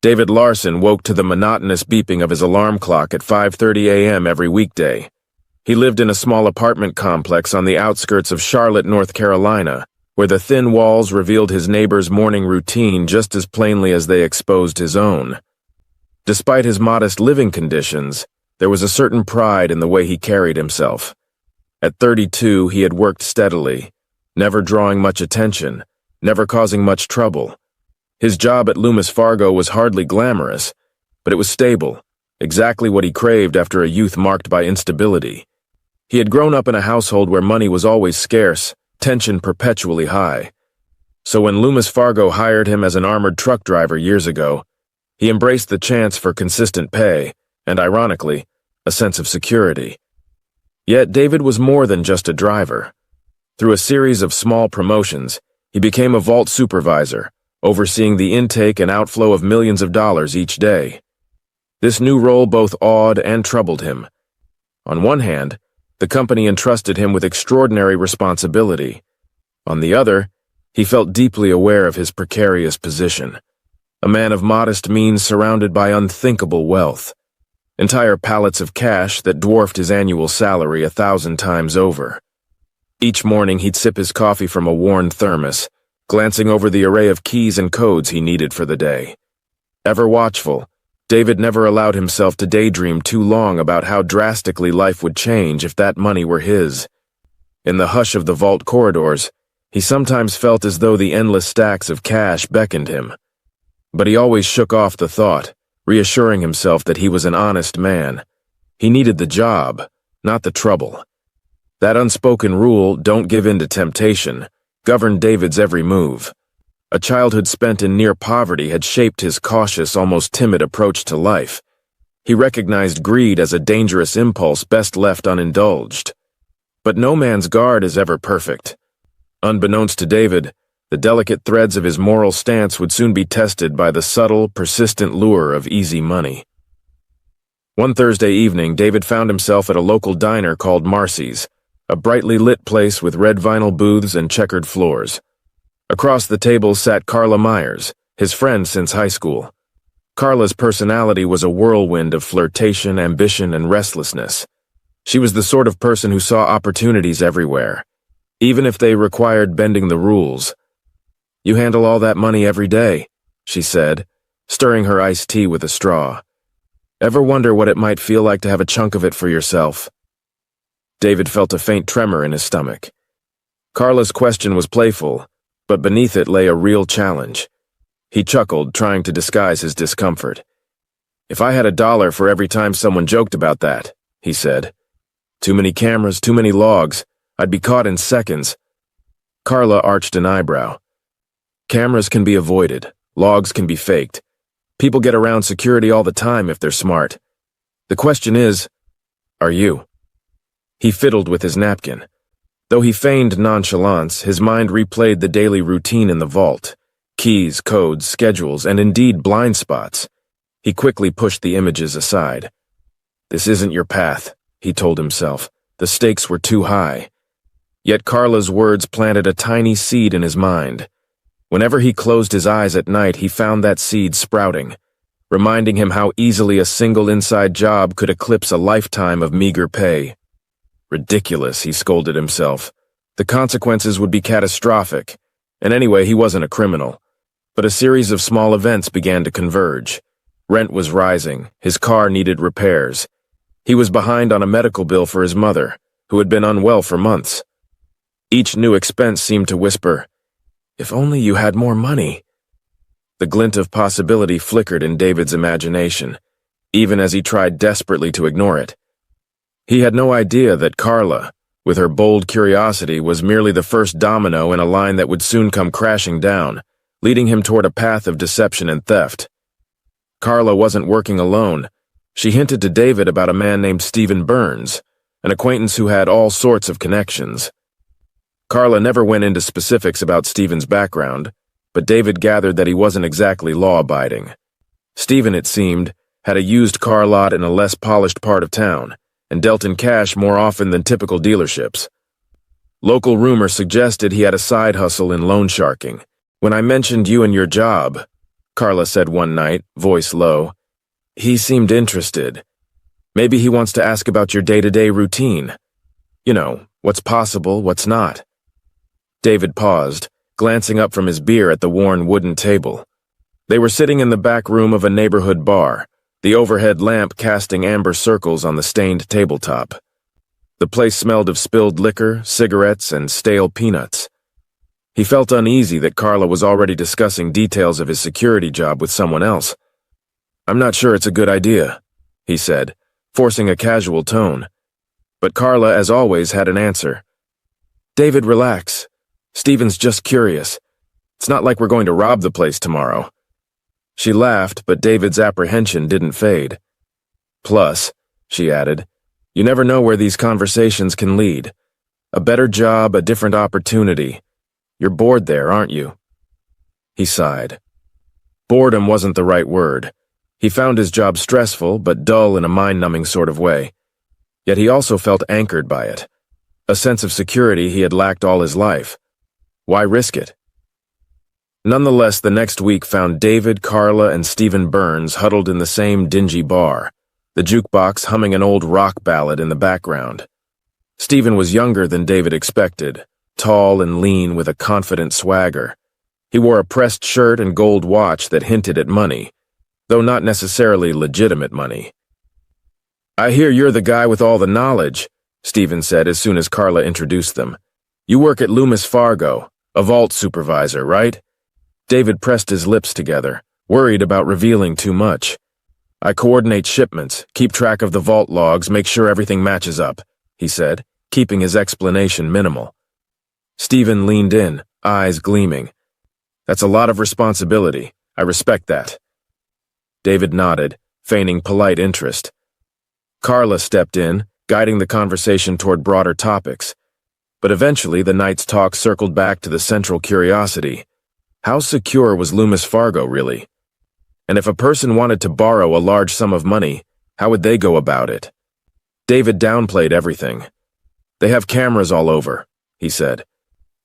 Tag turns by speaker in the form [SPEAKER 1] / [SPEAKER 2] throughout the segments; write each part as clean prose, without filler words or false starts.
[SPEAKER 1] David Larson woke to the monotonous beeping of his alarm clock at 5:30 a.m. every weekday. He lived in a small apartment complex on the outskirts of Charlotte, North Carolina, where the thin walls revealed his neighbor's morning routine just as plainly as they exposed his own. Despite his modest living conditions, there was a certain pride in the way he carried himself. At 32, he had worked steadily, never drawing much attention, never causing much trouble. His job at Loomis Fargo was hardly glamorous, but it was stable, exactly what he craved after a youth marked by instability. He had grown up in a household where money was always scarce, tension perpetually high. So when Loomis Fargo hired him as an armored truck driver years ago, he embraced the chance for consistent pay and, ironically, a sense of security. Yet David was more than just a driver. Through a series of small promotions, he became a vault supervisor, overseeing the intake and outflow of millions of dollars each day. This new role both awed and troubled him. On one hand, the company entrusted him with extraordinary responsibility. On the other, he felt deeply aware of his precarious position. A man of modest means surrounded by unthinkable wealth. Entire pallets of cash that dwarfed his annual salary 1,000 times over. Each morning he'd sip his coffee from a worn thermos, glancing over the array of keys and codes he needed for the day. Ever watchful, David never allowed himself to daydream too long about how drastically life would change if that money were his. In the hush of the vault corridors, he sometimes felt as though the endless stacks of cash beckoned him. But he always shook off the thought, reassuring himself that he was an honest man. He needed the job, not the trouble. That unspoken rule, "Don't give in to temptation," governed David's every move. A childhood spent in near poverty had shaped his cautious, almost timid approach to life. He recognized greed as a dangerous impulse best left unindulged. But no man's guard is ever perfect. Unbeknownst to David, the delicate threads of his moral stance would soon be tested by the subtle, persistent lure of easy money. One Thursday evening, David found himself at a local diner called Marcy's, a brightly lit place with red vinyl booths and checkered floors. Across the table sat Carla Myers, his friend since high school. Carla's personality was a whirlwind of flirtation, ambition, and restlessness. She was the sort of person who saw opportunities everywhere, even if they required bending the rules. "You handle all that money every day," she said, stirring her iced tea with a straw. "Ever wonder what it might feel like to have a chunk of it for yourself?" David felt a faint tremor in his stomach. Carla's question was playful, but beneath it lay a real challenge. He chuckled, trying to disguise his discomfort. "If I had $1 for every time someone joked about that," he said. "Too many cameras, too many logs. I'd be caught in seconds." Carla arched an eyebrow. "Cameras can be avoided. Logs can be faked. People get around security all the time if they're smart. The question is, are you?" He fiddled with his napkin. Though he feigned nonchalance, his mind replayed the daily routine in the vault. Keys, codes, schedules, and indeed blind spots. He quickly pushed the images aside. "This isn't your path," he told himself. The stakes were too high. Yet Carla's words planted a tiny seed in his mind. Whenever he closed his eyes at night, he found that seed sprouting, reminding him how easily a single inside job could eclipse a lifetime of meager pay. Ridiculous, he scolded himself. The consequences would be catastrophic, and anyway, he wasn't a criminal. But a series of small events began to converge. Rent was rising, his car needed repairs. He was behind on a medical bill for his mother, who had been unwell for months. Each new expense seemed to whisper, "If only you had more money." The glint of possibility flickered in David's imagination, even as he tried desperately to ignore it. He had no idea that Carla, with her bold curiosity, was merely the first domino in a line that would soon come crashing down, leading him toward a path of deception and theft. Carla wasn't working alone. She hinted to David about a man named Stephen Burns, an acquaintance who had all sorts of connections. Carla never went into specifics about Stephen's background, but David gathered that he wasn't exactly law-abiding. Stephen, it seemed, had a used car lot in a less polished part of town, and dealt in cash more often than typical dealerships. Local rumor suggested he had a side hustle in loan sharking. "When I mentioned you and your job," Carla said one night, voice low. He seemed interested. Maybe he wants to ask about your day-to-day routine. You know, what's possible, what's not. David paused, glancing up from his beer at the worn wooden table. They were sitting in the back room of a neighborhood bar, the overhead lamp casting amber circles on the stained tabletop. The place smelled of spilled liquor, cigarettes, and stale peanuts. He felt uneasy that Carla was already discussing details of his security job with someone else. I'm not sure it's a good idea, he said, forcing a casual tone. But Carla, as always, had an answer. David, relax. Steven's just curious. It's not like we're going to rob the place tomorrow. She laughed, but David's apprehension didn't fade. Plus, she added, you never know where these conversations can lead. A better job, a different opportunity. You're bored there, aren't you? He sighed. Boredom wasn't the right word. He found his job stressful, but dull in a mind-numbing sort of way. Yet he also felt anchored by it. A sense of security he had lacked all his life. Why risk it? Nonetheless, the next week found David, Carla, and Stephen Burns huddled in the same dingy bar, the jukebox humming an old rock ballad in the background. Stephen was younger than David expected, tall and lean with a confident swagger. He wore a pressed shirt and gold watch that hinted at money, though not necessarily legitimate money. I hear you're the guy with all the knowledge, Stephen said as soon as Carla introduced them. You work at Loomis Fargo, a vault supervisor, right? David pressed his lips together, worried about revealing too much. I coordinate shipments, keep track of the vault logs, make sure everything matches up, he said, keeping his explanation minimal. Stephen leaned in, eyes gleaming. That's a lot of responsibility. I respect that. David nodded, feigning polite interest. Carla stepped in, guiding the conversation toward broader topics. But eventually the night's talk circled back to the central curiosity. How secure was Loomis Fargo, really? And if a person wanted to borrow a large sum of money, how would they go about it? David downplayed everything. They have cameras all over, he said.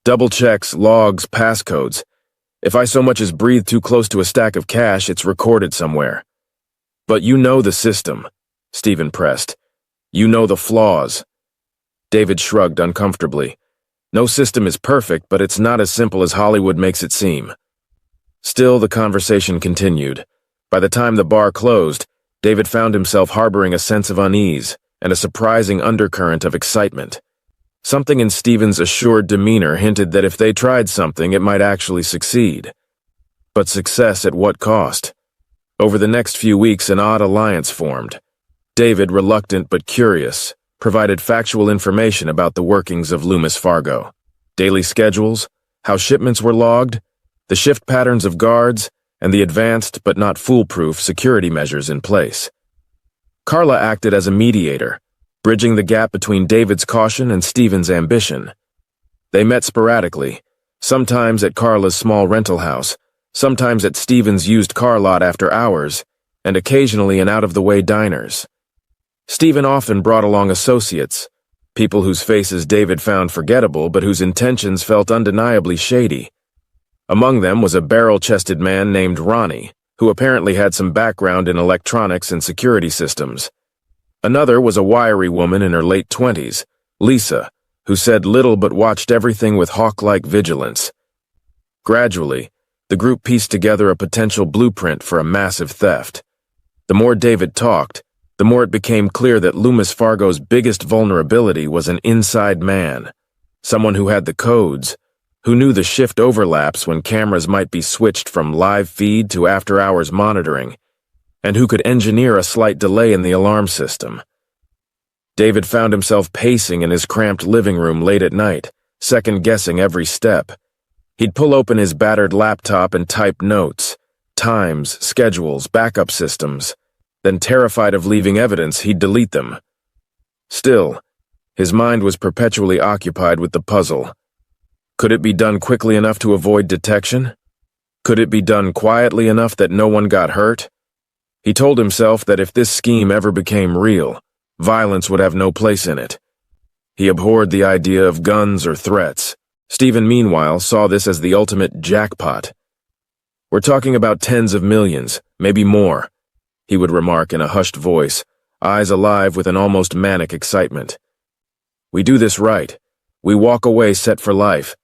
[SPEAKER 1] Double checks, logs, passcodes. If I so much as breathe too close to a stack of cash, it's recorded somewhere. But you know the system, Stephen pressed. You know the flaws. David shrugged uncomfortably. No system is perfect, but it's not as simple as Hollywood makes it seem. Still, the conversation continued. By the time the bar closed, David found himself harboring a sense of unease and a surprising undercurrent of excitement. Something in Stephen's assured demeanor hinted that if they tried something, it might actually succeed. But success at what cost? Over the next few weeks, an odd alliance formed. David, reluctant but curious, provided factual information about the workings of Loomis Fargo. Daily schedules, how shipments were logged, the shift patterns of guards, and the advanced but not foolproof security measures in place. Carla acted as a mediator, bridging the gap between David's caution and Stephen's ambition. They met sporadically, sometimes at Carla's small rental house, sometimes at Stephen's used car lot after hours, and occasionally in out-of-the-way diners. Stephen often brought along associates, people whose faces David found forgettable but whose intentions felt undeniably shady. Among them was a barrel-chested man named Ronnie, who apparently had some background in electronics and security systems. Another was a wiry woman in her late 20s, Lisa, who said little but watched everything with hawk-like vigilance. Gradually, the group pieced together a potential blueprint for a massive theft. The more David talked, the more it became clear that Loomis Fargo's biggest vulnerability was an inside man, someone who had the codes, who knew the shift overlaps when cameras might be switched from live feed to after-hours monitoring, and who could engineer a slight delay in the alarm system. David found himself pacing in his cramped living room late at night, second-guessing every step. He'd pull open his battered laptop and type notes, times, schedules, backup systems. Then, terrified of leaving evidence, he'd delete them. Still, his mind was perpetually occupied with the puzzle. Could it be done quickly enough to avoid detection? Could it be done quietly enough that no one got hurt? He told himself that if this scheme ever became real, violence would have no place in it. He abhorred the idea of guns or threats. Stephen, meanwhile, saw this as the ultimate jackpot. "We're talking about tens of millions, maybe more," he would remark in a hushed voice, eyes alive with an almost manic excitement. "We do this right. We walk away set for life.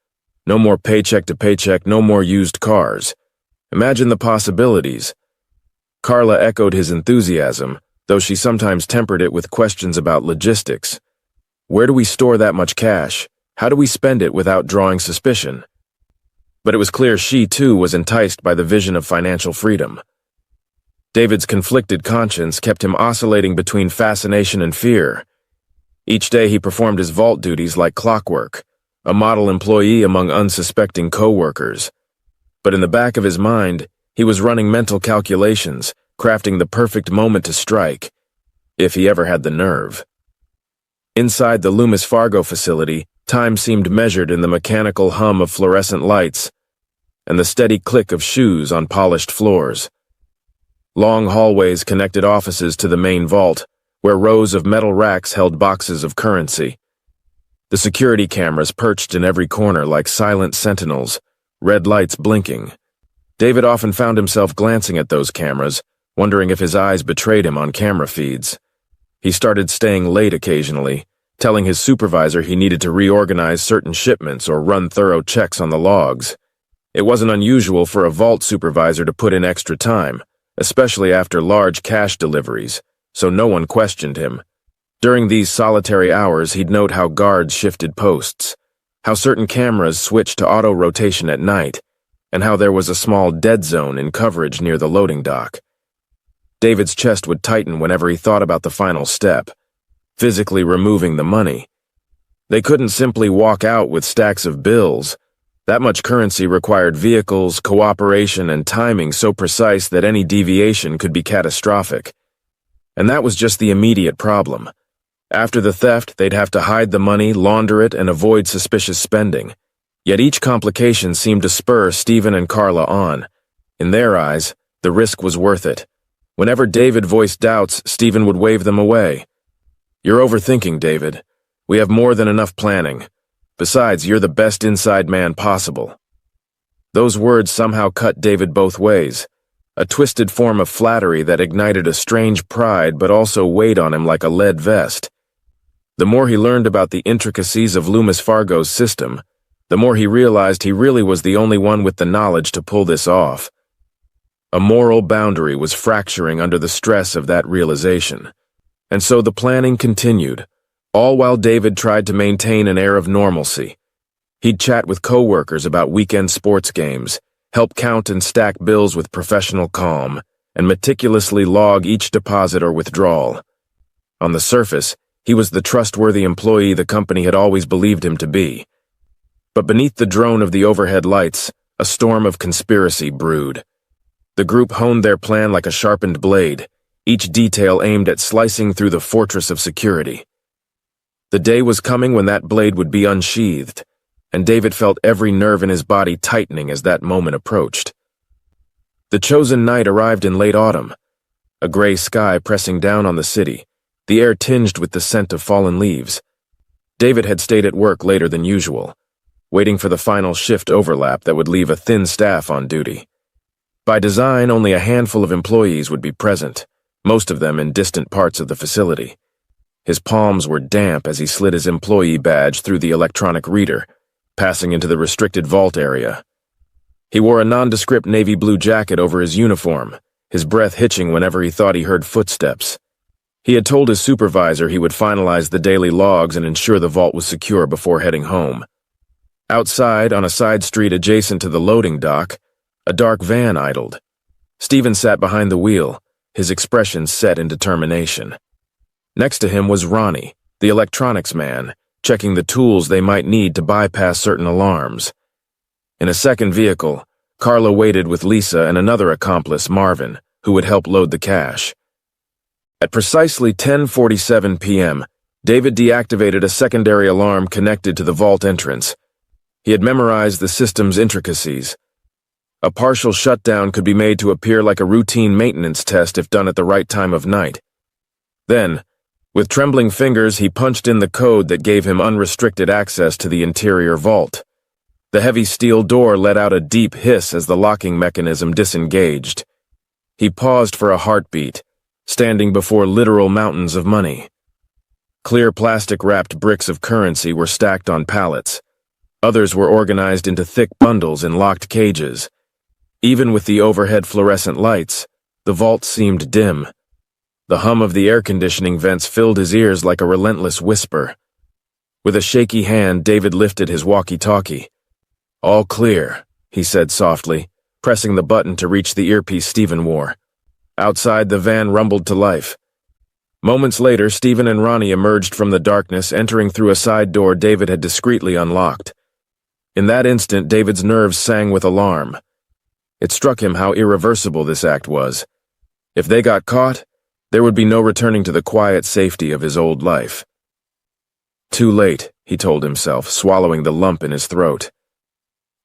[SPEAKER 1] No more paycheck to paycheck, no more used cars. Imagine the possibilities." Carla echoed his enthusiasm, though she sometimes tempered it with questions about logistics. Where do we store that much cash? How do we spend it without drawing suspicion? But it was clear she, too, was enticed by the vision of financial freedom. David's conflicted conscience kept him oscillating between fascination and fear. Each day he performed his vault duties like clockwork, a model employee among unsuspecting co-workers. But in the back of his mind, he was running mental calculations, crafting the perfect moment to strike, if he ever had the nerve. Inside the Loomis Fargo facility, time seemed measured in the mechanical hum of fluorescent lights and the steady click of shoes on polished floors. Long hallways connected offices to the main vault, where rows of metal racks held boxes of currency. The security cameras perched in every corner like silent sentinels, red lights blinking. David often found himself glancing at those cameras, wondering if his eyes betrayed him on camera feeds. He started staying late occasionally, telling his supervisor he needed to reorganize certain shipments or run thorough checks on the logs. It wasn't unusual for a vault supervisor to put in extra time, especially after large cash deliveries, so no one questioned him. During these solitary hours, he'd note how guards shifted posts, how certain cameras switched to auto-rotation at night, and how there was a small dead zone in coverage near the loading dock. David's chest would tighten whenever he thought about the final step, physically removing the money. They couldn't simply walk out with stacks of bills. That much currency required vehicles, cooperation, and timing so precise that any deviation could be catastrophic. And that was just the immediate problem. After the theft, they'd have to hide the money, launder it, and avoid suspicious spending. Yet each complication seemed to spur Stephen and Carla on. In their eyes, the risk was worth it. Whenever David voiced doubts, Stephen would wave them away. "You're overthinking, David. We have more than enough planning. Besides, you're the best inside man possible." Those words somehow cut David both ways, a twisted form of flattery that ignited a strange pride but also weighed on him like a lead vest. The more he learned about the intricacies of Loomis Fargo's system, the more he realized he really was the only one with the knowledge to pull this off. A moral boundary was fracturing under the stress of that realization. And so the planning continued, all while David tried to maintain an air of normalcy. He'd chat with coworkers about weekend sports games, help count and stack bills with professional calm, and meticulously log each deposit or withdrawal. On the surface, he was the trustworthy employee the company had always believed him to be. But beneath the drone of the overhead lights, a storm of conspiracy brewed. The group honed their plan like a sharpened blade, each detail aimed at slicing through the fortress of security. The day was coming when that blade would be unsheathed, and David felt every nerve in his body tightening as that moment approached. The chosen night arrived in late autumn, a gray sky pressing down on the city, the air tinged with the scent of fallen leaves. David had stayed at work later than usual, waiting for the final shift overlap that would leave a thin staff on duty. By design, only a handful of employees would be present, most of them in distant parts of the facility. His palms were damp as he slid his employee badge through the electronic reader, passing into the restricted vault area. He wore a nondescript navy blue jacket over his uniform, his breath hitching whenever he thought he heard footsteps. He had told his supervisor he would finalize the daily logs and ensure the vault was secure before heading home. Outside, on a side street adjacent to the loading dock, a dark van idled. Stephen sat behind the wheel, his expression set in determination. Next to him was Ronnie, the electronics man, checking the tools they might need to bypass certain alarms. In a second vehicle, Carla waited with Lisa and another accomplice, Marvin, who would help load the cash. At precisely 10:47 p.m., David deactivated a secondary alarm connected to the vault entrance. He had memorized the system's intricacies. A partial shutdown could be made to appear like a routine maintenance test if done at the right time of night. Then, with trembling fingers, he punched in the code that gave him unrestricted access to the interior vault. The heavy steel door let out a deep hiss as the locking mechanism disengaged. He paused for a heartbeat, standing before literal mountains of money. Clear plastic-wrapped bricks of currency were stacked on pallets. Others were organized into thick bundles in locked cages. Even with the overhead fluorescent lights, the vault seemed dim. The hum of the air conditioning vents filled his ears like a relentless whisper. With a shaky hand, David lifted his walkie-talkie. "All clear," he said softly, pressing the button to reach the earpiece Stephen wore. Outside, the van rumbled to life. Moments later, Stephen and Ronnie emerged from the darkness, entering through a side door David had discreetly unlocked. In that instant, David's nerves sang with alarm. It struck him how irreversible this act was. If they got caught, there would be no returning to the quiet safety of his old life. Too late, he told himself, swallowing the lump in his throat.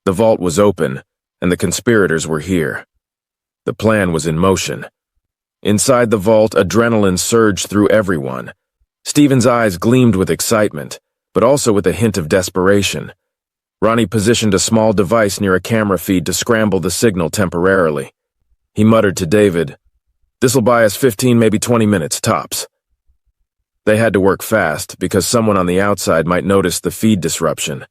[SPEAKER 1] The vault was open, and the conspirators were here. The plan was in motion. Inside the vault, adrenaline surged through everyone. Stephen's eyes gleamed with excitement, but also with a hint of desperation. Ronnie positioned a small device near a camera feed to scramble the signal temporarily. He muttered to David, "This'll buy us 15, maybe 20 minutes, tops." They had to work fast, because someone on the outside might notice the feed disruption.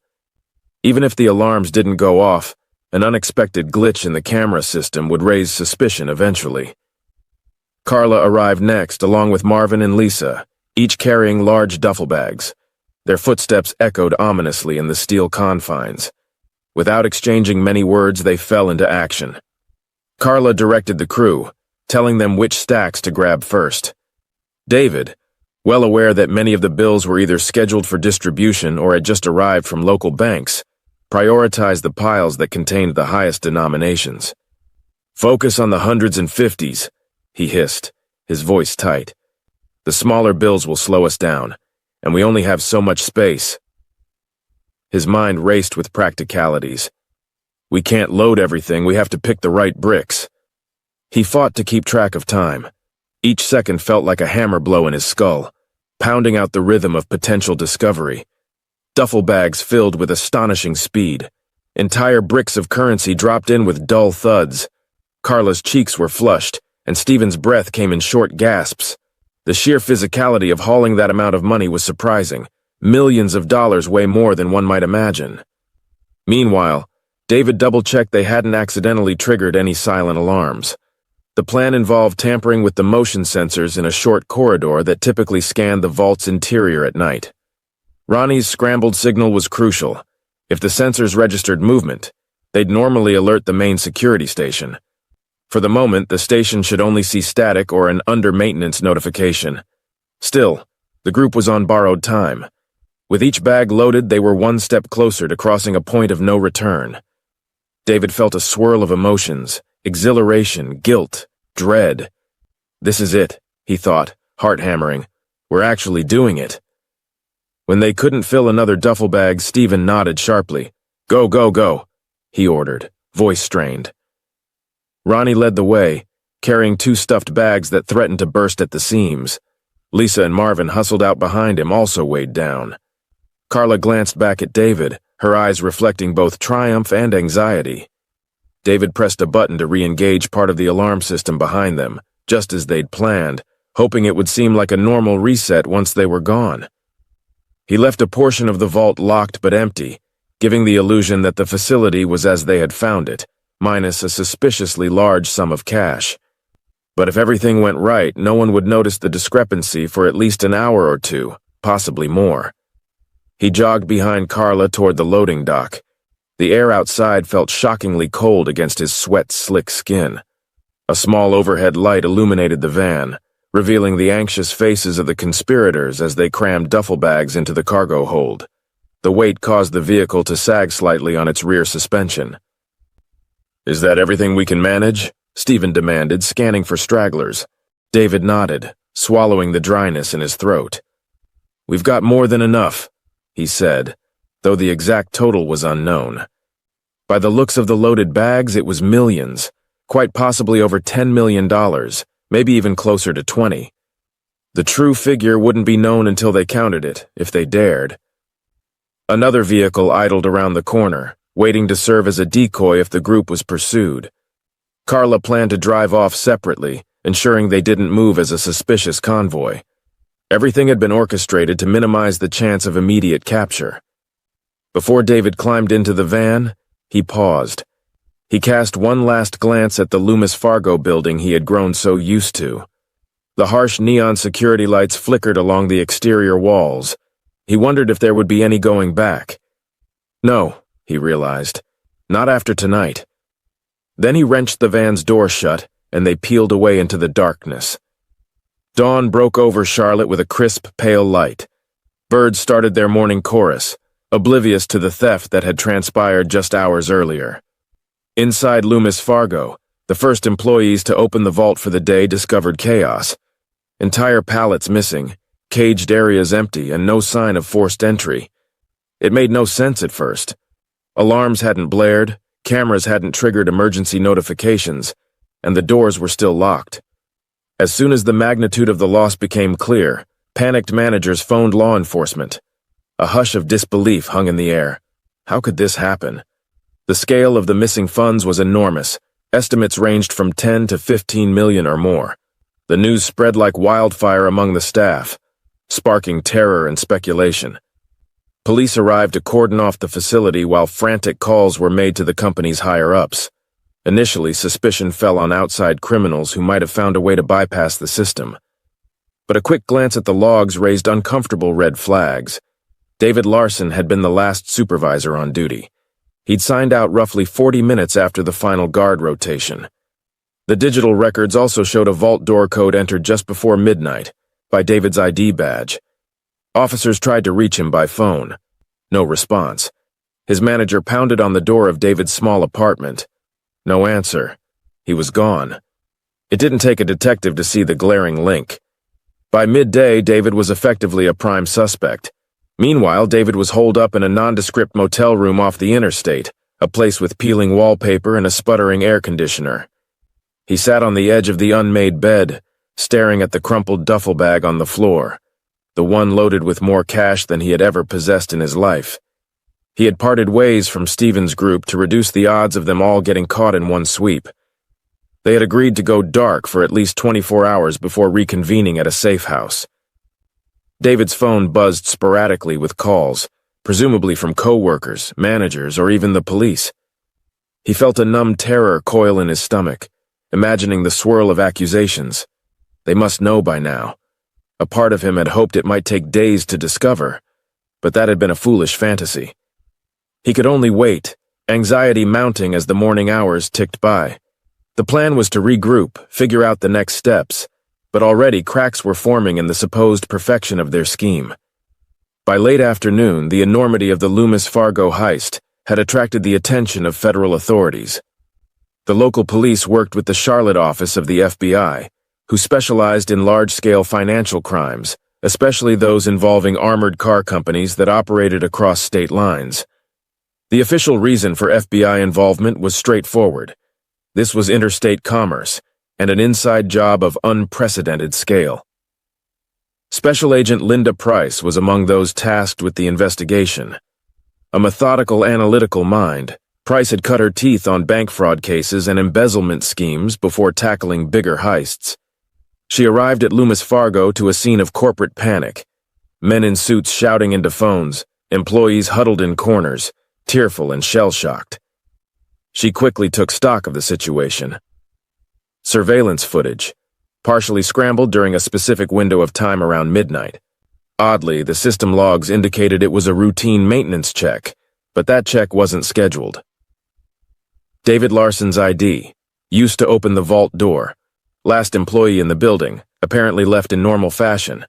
[SPEAKER 1] Even if the alarms didn't go off, an unexpected glitch in the camera system would raise suspicion eventually. Carla arrived next, along with Marvin and Lisa, each carrying large duffel bags. Their footsteps echoed ominously in the steel confines. Without exchanging many words, they fell into action. Carla directed the crew, telling them which stacks to grab first. David, well aware that many of the bills were either scheduled for distribution or had just arrived from local banks, prioritized the piles that contained the highest denominations. "Focus on the hundreds and fifties," he hissed, his voice tight. "The smaller bills will slow us down, and we only have so much space." His mind raced with practicalities. "We can't load everything, we have to pick the right bricks." He fought to keep track of time. Each second felt like a hammer blow in his skull, pounding out the rhythm of potential discovery. Duffel bags filled with astonishing speed. Entire bricks of currency dropped in with dull thuds. Carla's cheeks were flushed, and Stephen's breath came in short gasps. The sheer physicality of hauling that amount of money was surprising. Millions of dollars weigh more than one might imagine. Meanwhile, David double-checked they hadn't accidentally triggered any silent alarms. The plan involved tampering with the motion sensors in a short corridor that typically scanned the vault's interior at night. Ronnie's scrambled signal was crucial. If the sensors registered movement, they'd normally alert the main security station. For the moment, the station should only see static or an under-maintenance notification. Still, the group was on borrowed time. With each bag loaded, they were one step closer to crossing a point of no return. David felt a swirl of emotions, exhilaration, guilt, dread. "This is it," he thought, heart hammering. "We're actually doing it." When they couldn't fill another duffel bag, Stephen nodded sharply. "Go, go, go," he ordered, voice strained. Ronnie led the way, carrying 2 stuffed bags that threatened to burst at the seams. Lisa and Marvin hustled out behind him, also weighed down. Carla glanced back at David, her eyes reflecting both triumph and anxiety. David pressed a button to re-engage part of the alarm system behind them, just as they'd planned, hoping it would seem like a normal reset once they were gone. He left a portion of the vault locked but empty, giving the illusion that the facility was as they had found it, minus a suspiciously large sum of cash. But if everything went right, no one would notice the discrepancy for at least an hour or two, possibly more. He jogged behind Carla toward the loading dock. The air outside felt shockingly cold against his sweat-slick skin. A small overhead light illuminated the van, revealing the anxious faces of the conspirators as they crammed duffel bags into the cargo hold. The weight caused the vehicle to sag slightly on its rear suspension. "Is that everything we can manage?" Stephen demanded, scanning for stragglers. David nodded, swallowing the dryness in his throat. "We've got more than enough," he said, though the exact total was unknown. By the looks of the loaded bags, it was millions, quite possibly over $10 million, maybe even closer to 20. The true figure wouldn't be known until they counted it, if they dared. Another vehicle idled around the corner, waiting to serve as a decoy if the group was pursued. Carla planned to drive off separately, ensuring they didn't move as a suspicious convoy. Everything had been orchestrated to minimize the chance of immediate capture. Before David climbed into the van, he paused. He cast one last glance at the Loomis Fargo building he had grown so used to. The harsh neon security lights flickered along the exterior walls. He wondered if there would be any going back. No, he realized. Not after tonight. Then he wrenched the van's door shut, and they peeled away into the darkness. Dawn broke over Charlotte with a crisp, pale light. Birds started their morning chorus, oblivious to the theft that had transpired just hours earlier. Inside Loomis Fargo, the first employees to open the vault for the day discovered chaos. Entire pallets missing, caged areas empty, and no sign of forced entry. It made no sense at first. Alarms hadn't blared, cameras hadn't triggered emergency notifications, and the doors were still locked. As soon as the magnitude of the loss became clear, panicked managers phoned law enforcement. A hush of disbelief hung in the air. How could this happen? The scale of the missing funds was enormous. Estimates ranged from 10 to 15 million or more. The news spread like wildfire among the staff, sparking terror and speculation. Police arrived to cordon off the facility while frantic calls were made to the company's higher-ups. Initially, suspicion fell on outside criminals who might have found a way to bypass the system. But a quick glance at the logs raised uncomfortable red flags. David Larson had been the last supervisor on duty. He'd signed out roughly 40 minutes after the final guard rotation. The digital records also showed a vault door code entered just before midnight, by David's ID badge. Officers tried to reach him by phone. No response. His manager pounded on the door of David's small apartment. No answer. He was gone. It didn't take a detective to see the glaring link. By midday, David was effectively a prime suspect. Meanwhile, David was holed up in a nondescript motel room off the interstate, a place with peeling wallpaper and a sputtering air conditioner. He sat on the edge of the unmade bed, staring at the crumpled duffel bag on the floor, the one loaded with more cash than he had ever possessed in his life. He had parted ways from Stephen's group to reduce the odds of them all getting caught in one sweep. They had agreed to go dark for at least 24 hours before reconvening at a safe house. David's phone buzzed sporadically with calls, presumably from co-workers, managers, or even the police. He felt a numb terror coil in his stomach, imagining the swirl of accusations. They must know by now. A part of him had hoped it might take days to discover, but that had been a foolish fantasy. He could only wait, anxiety mounting as the morning hours ticked by. The plan was to regroup, figure out the next steps, but already cracks were forming in the supposed perfection of their scheme. By late afternoon, the enormity of the Loomis Fargo heist had attracted the attention of federal authorities. The local police worked with the Charlotte office of the FBI, who specialized in large-scale financial crimes, especially those involving armored car companies that operated across state lines. The official reason for FBI involvement was straightforward. This was interstate commerce, and an inside job of unprecedented scale. Special Agent Linda Price was among those tasked with the investigation. A methodical, analytical mind, Price had cut her teeth on bank fraud cases and embezzlement schemes before tackling bigger heists. She arrived at Loomis Fargo to a scene of corporate panic. Men in suits shouting into phones, employees huddled in corners, tearful and shell-shocked. She quickly took stock of the situation. Surveillance footage, partially scrambled during a specific window of time around midnight. Oddly, the system logs indicated it was a routine maintenance check, but that check wasn't scheduled. David Larson's ID, used to open the vault door. Last employee in the building, apparently left in normal fashion.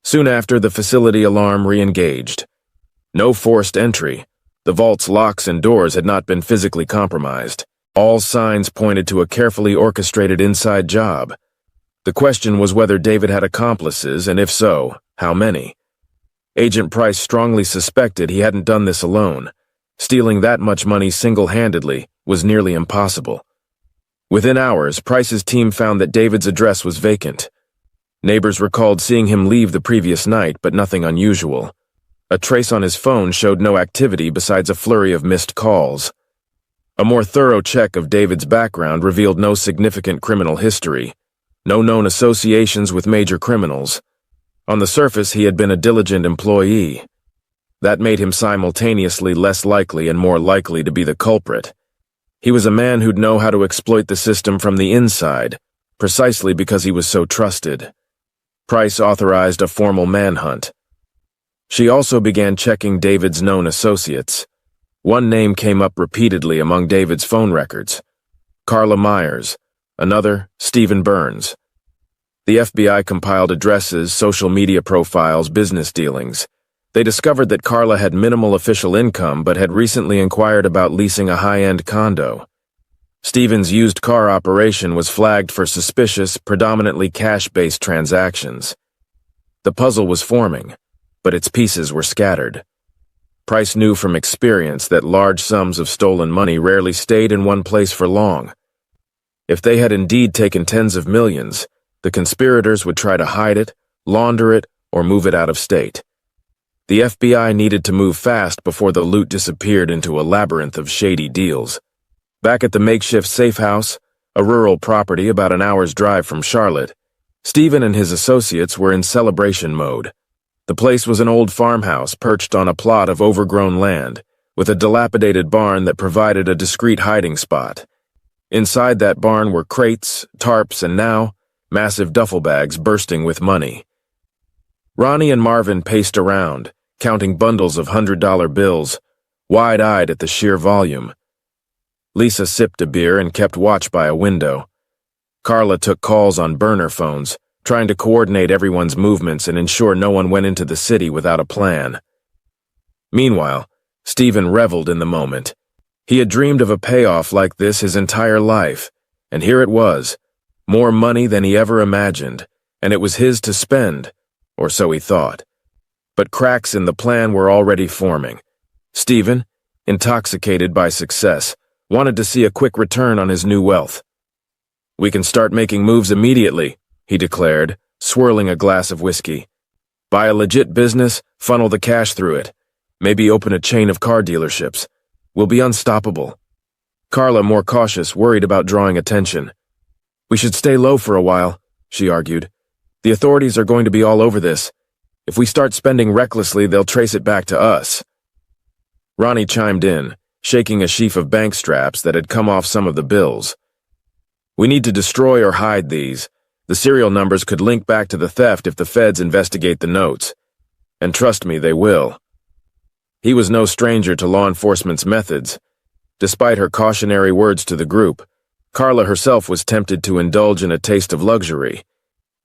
[SPEAKER 1] Soon after, the facility alarm re-engaged. No forced entry. The vault's locks and doors had not been physically compromised. All signs pointed to a carefully orchestrated inside job. The question was whether David had accomplices, and if so, how many. Agent Price strongly suspected he hadn't done this alone. Stealing that much money single-handedly was nearly impossible. Within hours, Price's team found that David's address was vacant. Neighbors recalled seeing him leave the previous night, but nothing unusual. A trace on his phone showed no activity besides a flurry of missed calls. A more thorough check of David's background revealed no significant criminal history, no known associations with major criminals. On the surface, he had been a diligent employee. That made him simultaneously less likely and more likely to be the culprit. He was a man who'd know how to exploit the system from the inside, precisely because he was so trusted. Price authorized a formal manhunt. She also began checking David's known associates. One name came up repeatedly among David's phone records: Carla Myers, another, Stephen Burns. The FBI compiled addresses, social media profiles, business dealings. They discovered that Carla had minimal official income but had recently inquired about leasing a high-end condo. Stephen's used car operation was flagged for suspicious, predominantly cash-based transactions. The puzzle was forming, but its pieces were scattered. Price knew from experience that large sums of stolen money rarely stayed in one place for long. If they had indeed taken tens of millions, the conspirators would try to hide it, launder it, or move it out of state. The FBI needed to move fast before the loot disappeared into a labyrinth of shady deals. Back at the makeshift safe house, a rural property about an hour's drive from Charlotte, Stephen and his associates were in celebration mode. The place was an old farmhouse perched on a plot of overgrown land, with a dilapidated barn that provided a discreet hiding spot. Inside that barn were crates, tarps, and now, massive duffel bags bursting with money. Ronnie and Marvin paced around, counting bundles of $100 bills, wide-eyed at the sheer volume. Lisa sipped a beer and kept watch by a window. Carla took calls on burner phones, trying to coordinate everyone's movements and ensure no one went into the city without a plan. Meanwhile, Stephen reveled in the moment. He had dreamed of a payoff like this his entire life, and here it was, more money than he ever imagined, and it was his to spend, or so he thought. But cracks in the plan were already forming. Stephen, intoxicated by success, wanted to see a quick return on his new wealth. "We can start making moves immediately," he declared, swirling a glass of whiskey. "Buy a legit business, funnel the cash through it. Maybe open a chain of car dealerships. We'll be unstoppable." Carla, more cautious, worried about drawing attention. "We should stay low for a while," she argued. "The authorities are going to be all over this. If we start spending recklessly, they'll trace it back to us." Ronnie chimed in, shaking a sheaf of bank straps that had come off some of the bills. "We need to destroy or hide these. The serial numbers could link back to the theft if the feds investigate the notes. And trust me, they will." He was no stranger to law enforcement's methods. Despite her cautionary words to the group, Carla herself was tempted to indulge in a taste of luxury.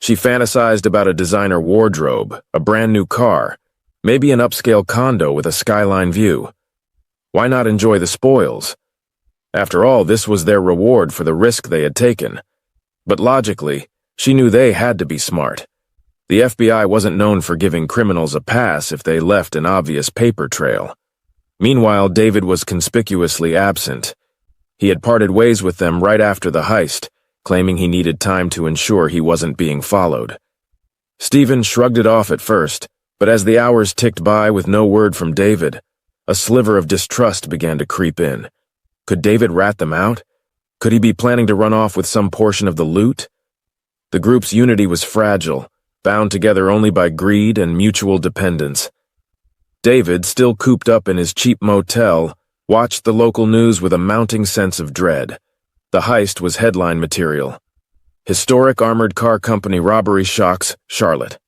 [SPEAKER 1] She fantasized about a designer wardrobe, a brand new car, maybe an upscale condo with a skyline view. Why not enjoy the spoils? After all, this was their reward for the risk they had taken. But logically, she knew they had to be smart. The FBI wasn't known for giving criminals a pass if they left an obvious paper trail. Meanwhile, David was conspicuously absent. He had parted ways with them right after the heist, claiming he needed time to ensure he wasn't being followed. Stephen shrugged it off at first, but as the hours ticked by with no word from David, a sliver of distrust began to creep in. Could David rat them out? Could he be planning to run off with some portion of the loot? The group's unity was fragile, bound together only by greed and mutual dependence. David, still cooped up in his cheap motel, watched the local news with a mounting sense of dread. The heist was headline material. Historic armored car company robbery shocks Charlotte.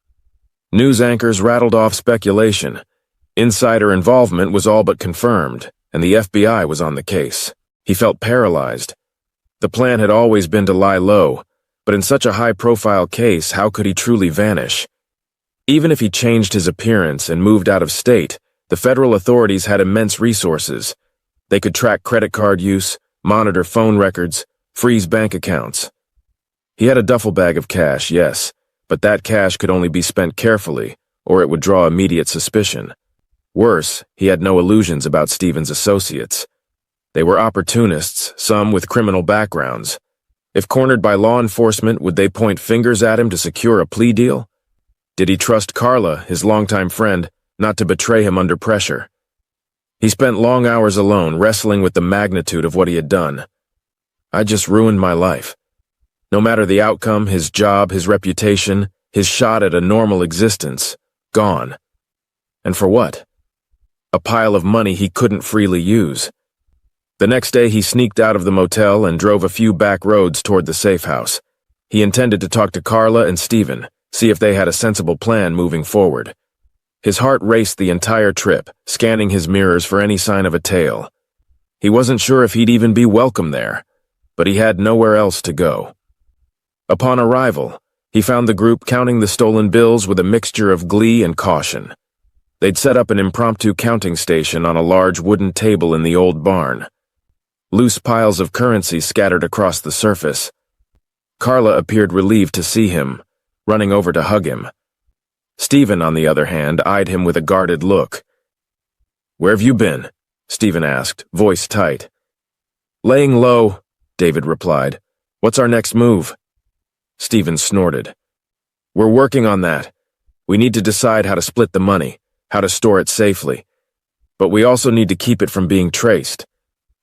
[SPEAKER 1] News anchors rattled off speculation. Insider involvement was all but confirmed, and the FBI was on the case. He felt paralyzed. The plan had always been to lie low, but in such a high-profile case, how could he truly vanish? Even if he changed his appearance and moved out of state, the federal authorities had immense resources. They could track credit card use, monitor phone records, freeze bank accounts. He had a duffel bag of cash, yes, but that cash could only be spent carefully, or it would draw immediate suspicion. Worse, he had no illusions about Stephen's associates. They were opportunists, some with criminal backgrounds. If cornered by law enforcement, would they point fingers at him to secure a plea deal? Did he trust Carla, his longtime friend, not to betray him under pressure. He spent long hours alone, wrestling with the magnitude of what he had done. I just ruined my life. No matter the outcome, his job, his reputation, his shot at a normal existence, gone. And for what? A pile of money he couldn't freely use. The next day he sneaked out of the motel and drove a few back roads toward the safe house. He intended to talk to Carla and Stephen, see if they had a sensible plan moving forward. His heart raced the entire trip, scanning his mirrors for any sign of a tail. He wasn't sure if he'd even be welcome there, but he had nowhere else to go. Upon arrival, he found the group counting the stolen bills with a mixture of glee and caution. They'd set up an impromptu counting station on a large wooden table in the old barn. Loose piles of currency scattered across the surface. Carla appeared relieved to see him, running over to hug him. Stephen, on the other hand, eyed him with a guarded look. "Where have you been?" Stephen asked, voice tight. "Laying low," David replied. "What's our next move?" Stephen snorted. "We're working on that. We need to decide how to split the money, how to store it safely. But we also need to keep it from being traced.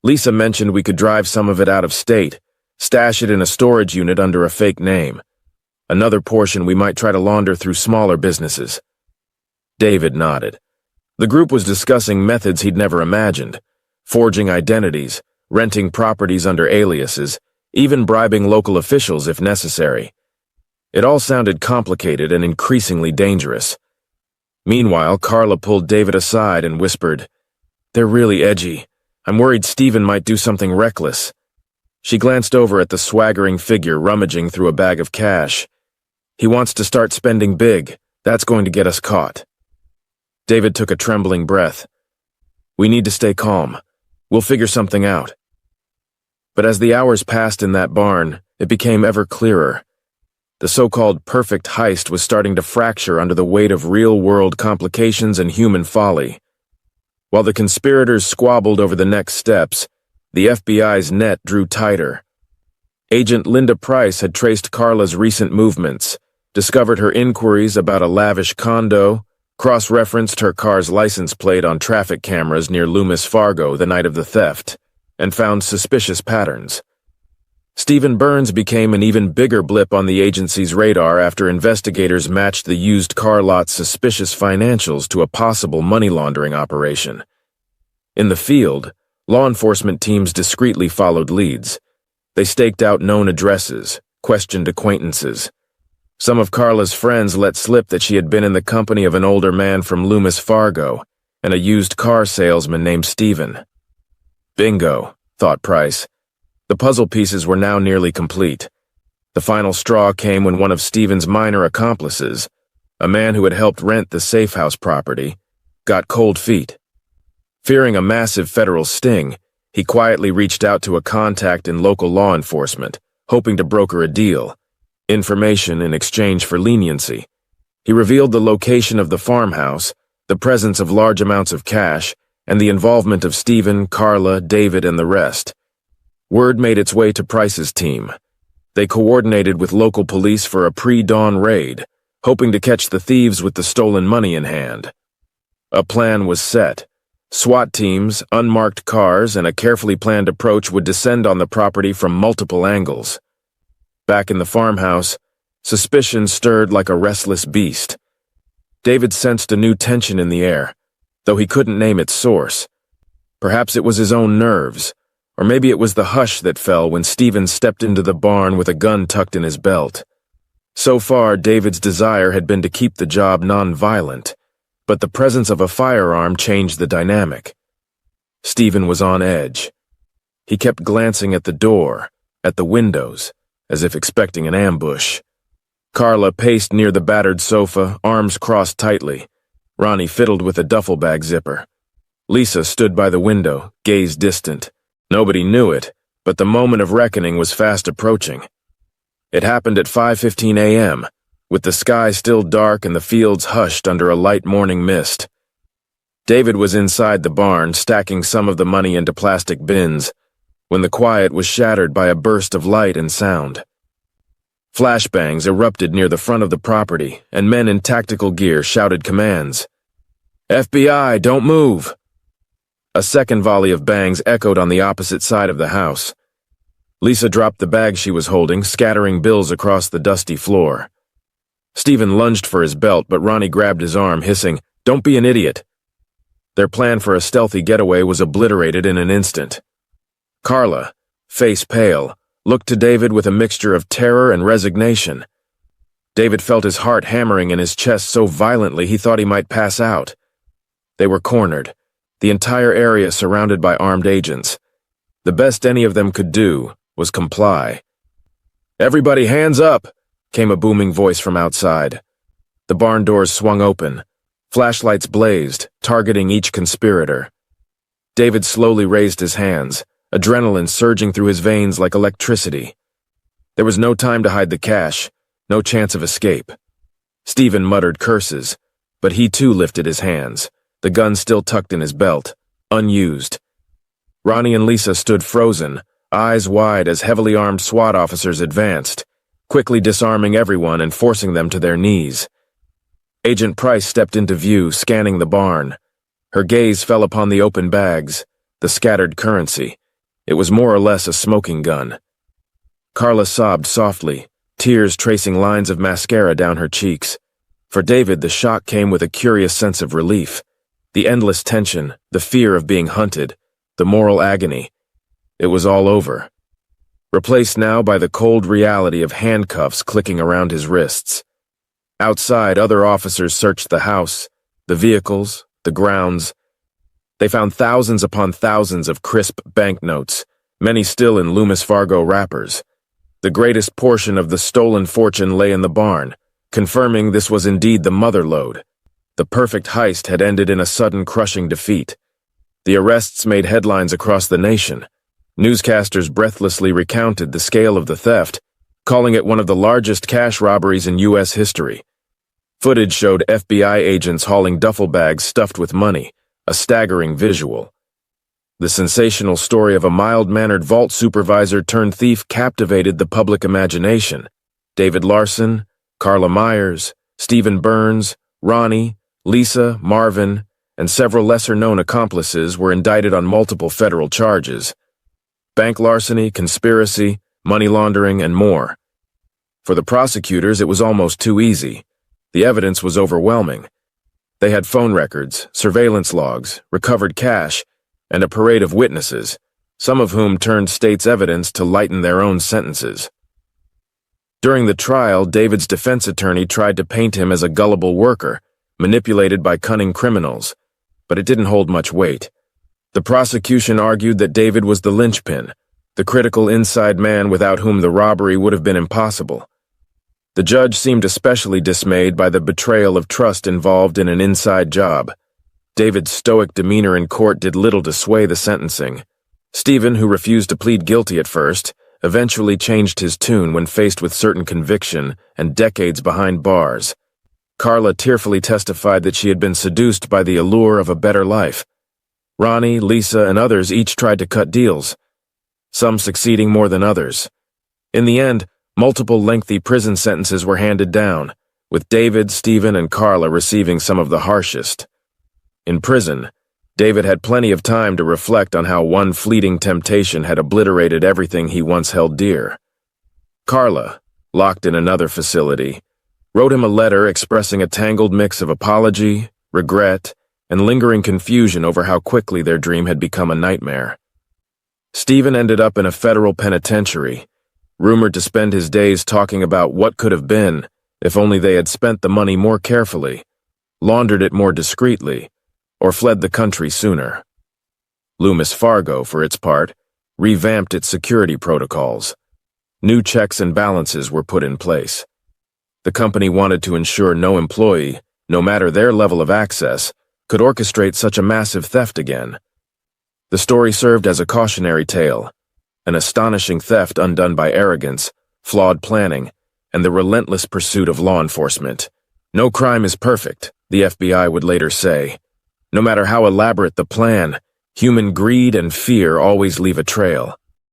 [SPEAKER 1] Lisa mentioned we could drive some of it out of state, stash it in a storage unit under a fake name. Another portion we might try to launder through smaller businesses." David nodded. The group was discussing methods he'd never imagined, forging identities, renting properties under aliases, even bribing local officials if necessary. It all sounded complicated and increasingly dangerous. Meanwhile, Carla pulled David aside and whispered, "They're really edgy. I'm worried Stephen might do something reckless." She glanced over at the swaggering figure rummaging through a bag of cash. "He wants to start spending big. That's going to get us caught." David took a trembling breath. "We need to stay calm. We'll figure something out." But as the hours passed in that barn, it became ever clearer. The so-called perfect heist was starting to fracture under the weight of real-world complications and human folly. While the conspirators squabbled over the next steps, the FBI's net drew tighter. Agent Linda Price had traced Carla's recent movements, discovered her inquiries about a lavish condo, cross-referenced her car's license plate on traffic cameras near Loomis, Fargo the night of the theft, and found suspicious patterns. Stephen Burns became an even bigger blip on the agency's radar after investigators matched the used car lot's suspicious financials to a possible money laundering operation. In the field, law enforcement teams discreetly followed leads. They staked out known addresses, questioned acquaintances. Some of Carla's friends let slip that she had been in the company of an older man from Loomis, Fargo, and a used car salesman named Stephen. Bingo, thought Price. The puzzle pieces were now nearly complete. The final straw came when one of Stephen's minor accomplices, a man who had helped rent the safe house property, got cold feet. Fearing a massive federal sting, he quietly reached out to a contact in local law enforcement, hoping to broker a deal, information in exchange for leniency. He revealed the location of the farmhouse, the presence of large amounts of cash, and the involvement of Stephen, Carla, David, and the rest. Word made its way to Price's team. They coordinated with local police for a pre-dawn raid, hoping to catch the thieves with the stolen money in hand. A plan was set. SWAT teams, unmarked cars, and a carefully planned approach would descend on the property from multiple angles. Back in the farmhouse, suspicion stirred like a restless beast. David sensed a new tension in the air, though he couldn't name its source. Perhaps it was his own nerves, or maybe it was the hush that fell when Stephen stepped into the barn with a gun tucked in his belt. So far, David's desire had been to keep the job non-violent, but the presence of a firearm changed the dynamic. Stephen was on edge. He kept glancing at the door, at the windows, as if expecting an ambush. Carla paced near the battered sofa, arms crossed tightly. Ronnie fiddled with a duffel bag zipper. Lisa stood by the window, gaze distant. Nobody knew it, but the moment of reckoning was fast approaching. It happened at 5:15 a.m., with the sky still dark and the fields hushed under a light morning mist. David was inside the barn, stacking some of the money into plastic bins, when the quiet was shattered by a burst of light and sound. Flashbangs erupted near the front of the property, and men in tactical gear shouted commands. FBI, don't move! A second volley of bangs echoed on the opposite side of the house. Lisa dropped the bag she was holding, scattering bills across the dusty floor. Stephen lunged for his belt, but Ronnie grabbed his arm, hissing, "Don't be an idiot." Their plan for a stealthy getaway was obliterated in an instant. Carla, face pale, looked to David with a mixture of terror and resignation. David felt his heart hammering in his chest so violently he thought he might pass out. They were cornered, the entire area surrounded by armed agents. The best any of them could do was comply. "Everybody hands up!" came a booming voice from outside. The barn doors swung open. Flashlights blazed, targeting each conspirator. David slowly raised his hands, adrenaline surging through his veins like electricity. There was no time to hide the cash, no chance of escape. Stephen muttered curses, but he too lifted his hands, the gun still tucked in his belt, unused. Ronnie and Lisa stood frozen, eyes wide as heavily armed SWAT officers advanced, quickly disarming everyone and forcing them to their knees. Agent Price stepped into view, scanning the barn. Her gaze fell upon the open bags, the scattered currency. It was more or less a smoking gun. Carla sobbed softly, tears tracing lines of mascara down her cheeks. For David, the shock came with a curious sense of relief. The endless tension, the fear of being hunted, the moral agony. It was all over. Replaced now by the cold reality of handcuffs clicking around his wrists. Outside, other officers searched the house, the vehicles, the grounds. They found thousands upon thousands of crisp banknotes, many still in Loomis Fargo wrappers. The greatest portion of the stolen fortune lay in the barn, confirming this was indeed the mother lode. The perfect heist had ended in a sudden crushing defeat. The arrests made headlines across the nation. Newscasters breathlessly recounted the scale of the theft, calling it one of the largest cash robberies in U.S. history. Footage showed FBI agents hauling duffel bags stuffed with money, a staggering visual. The sensational story of a mild-mannered vault supervisor turned thief captivated the public imagination. David Larson, Carla Myers, Stephen Burns, Ronnie, Lisa, Marvin, and several lesser-known accomplices were indicted on multiple federal charges: bank larceny, conspiracy, money laundering, and more. For the prosecutors, it was almost too easy. The evidence was overwhelming. They had phone records, surveillance logs, recovered cash, and a parade of witnesses, some of whom turned state's evidence to lighten their own sentences. During the trial, David's defense attorney tried to paint him as a gullible worker, manipulated by cunning criminals, but it didn't hold much weight. The prosecution argued that David was the linchpin, the critical inside man without whom the robbery would have been impossible. The judge seemed especially dismayed by the betrayal of trust involved in an inside job. David's stoic demeanor in court did little to sway the sentencing. Stephen, who refused to plead guilty at first, eventually changed his tune when faced with certain conviction and decades behind bars. Carla tearfully testified that she had been seduced by the allure of a better life. Ronnie, Lisa, and others each tried to cut deals, some succeeding more than others. In the end, multiple lengthy prison sentences were handed down, with David, Stephen, and Carla receiving some of the harshest. In prison, David had plenty of time to reflect on how one fleeting temptation had obliterated everything he once held dear. Carla, locked in another facility, wrote him a letter expressing a tangled mix of apology, regret, and lingering confusion over how quickly their dream had become a nightmare. Stephen ended up in a federal penitentiary, rumored to spend his days talking about what could have been if only they had spent the money more carefully, laundered it more discreetly, or fled the country sooner. Loomis Fargo, for its part, revamped its security protocols. New checks and balances were put in place. The company wanted to ensure no employee, no matter their level of access, could orchestrate such a massive theft again. The story served as a cautionary tale, an astonishing theft undone by arrogance, flawed planning, and the relentless pursuit of law enforcement. No crime is perfect, the FBI would later say. No matter how elaborate the plan, human greed and fear always leave a trail.